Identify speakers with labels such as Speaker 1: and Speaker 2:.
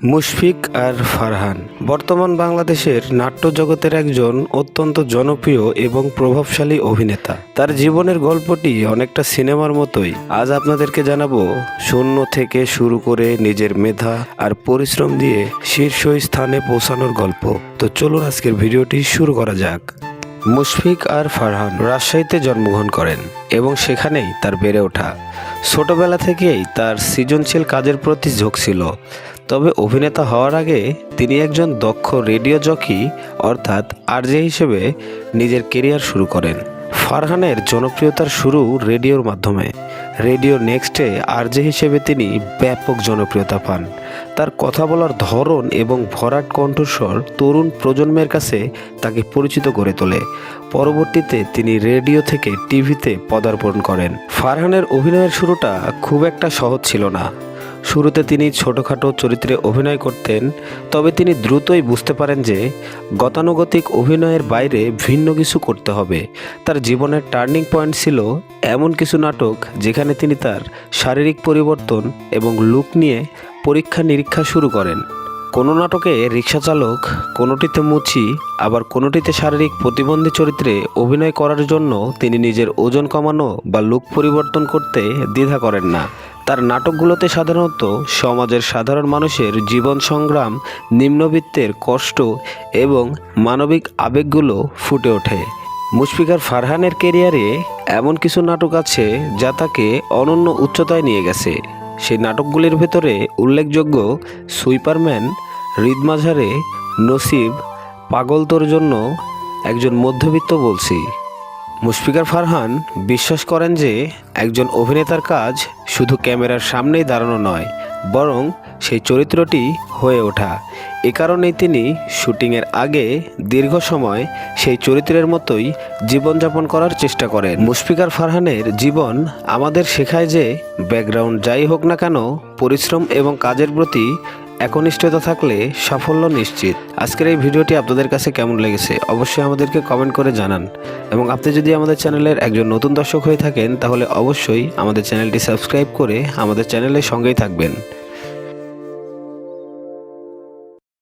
Speaker 1: মুশফিক আর ফারহান বর্তমান বাংলাদেশের নাট্য জগতের একজন অত্যন্ত জনপ্রিয় এবং প্রভাবশালী অভিনেতা। তার জীবনের গল্পটি অনেকটা সিনেমার মতোই। আজ আপনাদেরকে জানাবো শূন্য থেকে শুরু করে নিজের মেধা আর পরিশ্রম দিয়ে শীর্ষ স্থানে পৌঁছানোর গল্প। তো চলুন আজকের ভিডিওটি শুরু করা যাক। মুশফিক আর ফারহান রাজশাহীতে জন্মগ্রহণ করেন এবং সেখানেই তার বেড়ে ওঠা। ছোটবেলা থেকেই তার সৃজনশীল কাজের প্রতি ঝোঁক ছিল। তবে অভিনেতা হওয়ার আগে তিনি একজন দক্ষ রেডিও জকি অর্থাৎ আরজে হিসেবে নিজের কেরিয়ার শুরু করেন। ফারহানের জনপ্রিয়তার শুরু রেডিওর মাধ্যমে। রেডিও নেক্সটে আরজে হিসেবে তিনি ব্যাপক জনপ্রিয়তা পান। তার কথা বলার ধরন এবং ভরাট কণ্ঠস্বর তরুণ প্রজন্মের কাছে তাকে পরিচিত করে তোলে। পরবর্তীতে তিনি রেডিও থেকে টিভিতে পদার্পণ করেন। ফারহানের অভিনয়ের শুরুটা খুব একটা সহজ ছিল না। শুরুতে তিনি ছোটোখাটো চরিত্রে অভিনয় করতেন, তবে তিনি দ্রুতই বুঝতে পারেন যে গতানুগতিক অভিনয়ের বাইরে ভিন্ন কিছু করতে হবে। তার জীবনের টার্নিং পয়েন্ট ছিল এমন কিছু নাটক যেখানে তিনি তার শারীরিক পরিবর্তন এবং লুক নিয়ে পরীক্ষা নিরীক্ষা শুরু করেন। কোনো নাটকে রিক্সা চালক, কোনোটিতে মুচি, আবার কোনোটিতে শারীরিক প্রতিবন্ধী চরিত্রে অভিনয় করার জন্য তিনি নিজের ওজন কমানো বা লুক পরিবর্তন করতে দ্বিধা করেন না। তার নাটকগুলোতে সাধারণত সমাজের সাধারণ মানুষের জীবন সংগ্রাম, নিম্নবিত্তের কষ্ট এবং মানবিক আবেগগুলো ফুটে ওঠে। মুশফিক আর ফারহানের কেরিয়ারে এমন কিছু নাটক আছে যা তাকে অনন্য উচ্চতায় নিয়ে গেছে। সেই নাটকগুলির ভেতরে উল্লেখযোগ্য সুইপারম্যান, হৃদ মাঝারে, নসিব, পাগল তোর জন্য, একজন মধ্যবিত্ত বলছি। মুশফিক আর ফারহান বিশ্বাস করেন যে একজন অভিনেতার কাজ শুধু ক্যামেরার সামনেই দাঁড়ানো নয়, বরং সেই চরিত্রটি হয়ে ওঠা। এ কারণেই তিনি শুটিংয়ের আগে দীর্ঘ সময় সেই চরিত্রের মতোই জীবনযাপন করার চেষ্টা করেন। মুশফিক আর ফারহানের জীবন আমাদের শেখায় যে ব্যাকগ্রাউন্ড যাই হোক না কেন, পরিশ্রম এবং কাজের প্রতি একনিষ্ঠতা থাকলে সাফল্য নিশ্চিত। আজকের এই ভিডিওটি আপনাদের কাছে কেমন লেগেছে অবশ্যই আমাদেরকে কমেন্ট করে জানান, এবং আপনি যদি আমাদের চ্যানেলের একজন নতুন দর্শক হয়ে থাকেন তাহলে অবশ্যই আমাদের চ্যানেলটি সাবস্ক্রাইব করে আমাদের চ্যানেলের সঙ্গেই থাকবেন।